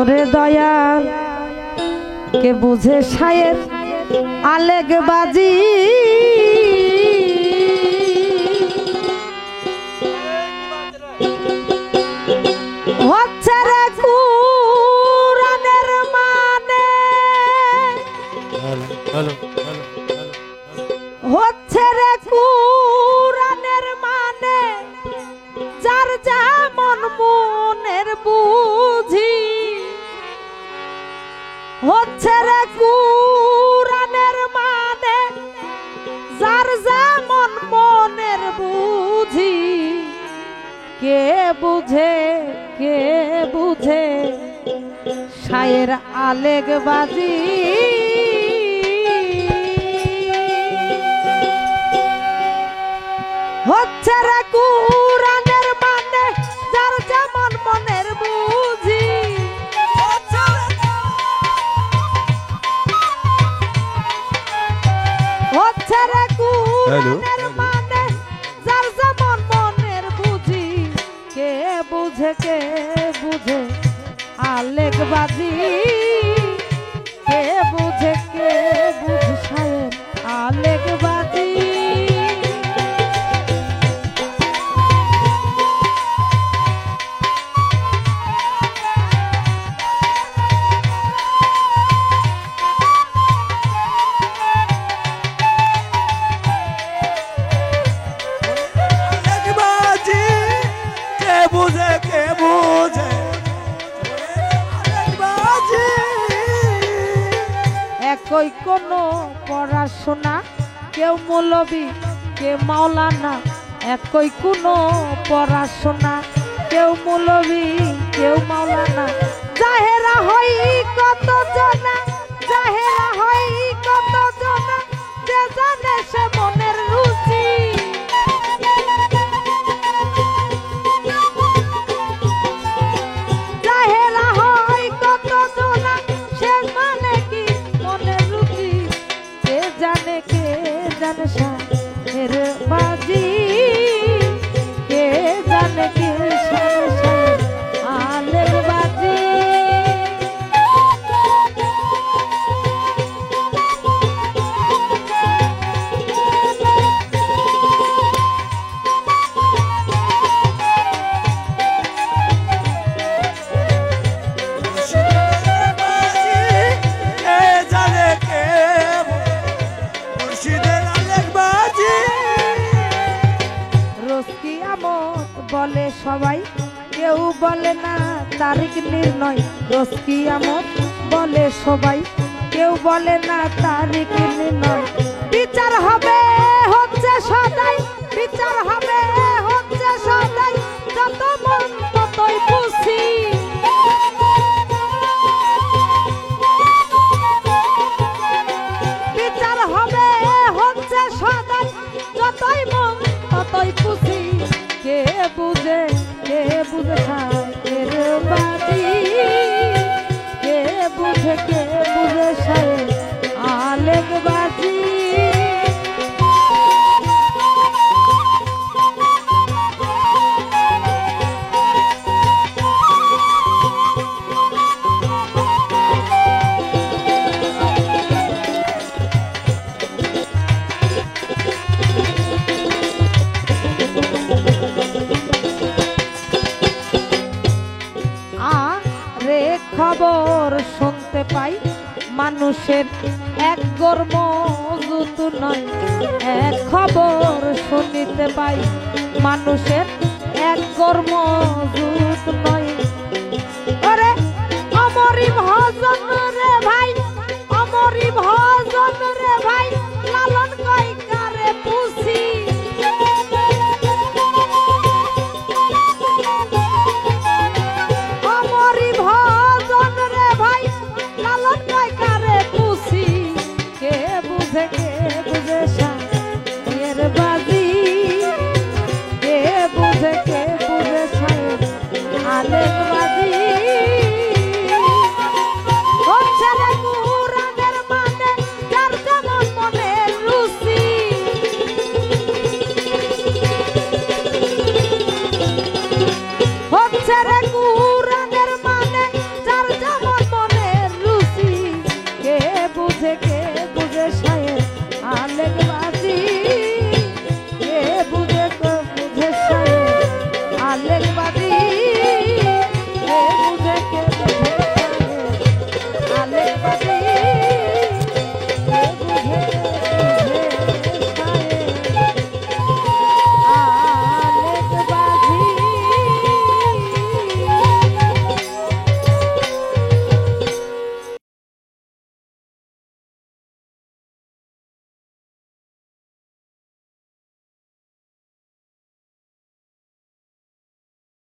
ওরে দয়াল কে বুঝে শায়ের আলেগ বাজি হচ্ছে রে কুরআনের মানে হচ্ছে রে কুরআনের মানে যার যেমন মনের বুঝি হচ্ছে রে কুরআনের মানে যার যেমন মনের বুঝি কে বুঝে শায়ের আলেগ বাজি হচ্ছে রে কুরআনের মানে যার যেমন মনের বুঝি হচ্ছে রে কুরআনের মানে যার যেমন মনের বুঝি কে বুঝে আলেগ বাজি কে বুঝে শায়ের আলেগ বাজি একই কোনো পড়াশোনা কেউ মৌলবি কে মাওলানা একই কোনো পড়াশোনা কেউ মৌলবি কেউ মাওলানা জাহেরা হই কত জনা জাহেরা হই কত জনা যে জানে সে মনের রুচি জাহেরা হই কত জনা সে মানে কি মনের রুচি কে জানে শায়ের বাজি কে জানে শায়ের আলেগ বাজি বলে সবাই কেউ বলে না তারিখ নির্ণয় রোজ কিয়ামত বলে সবাই কেউ বলে না তারিখ নির্ণয় বিচার হবে হচ্ছে সদাই বিচার হবে হচ্ছে সদাই যত মন ততই খুশি বিচার হবে হচ্ছে সদাই যতই মন ততই খুশি কে বুঝে শায়ের বাজি কে বুঝে শায়ের আলেগ বাজি খবর শুনতে পাই মানুষের এক গর্ম জুত নয় এক খবর শুনিতে পাই মানুষের এক গর্ম জুত নয়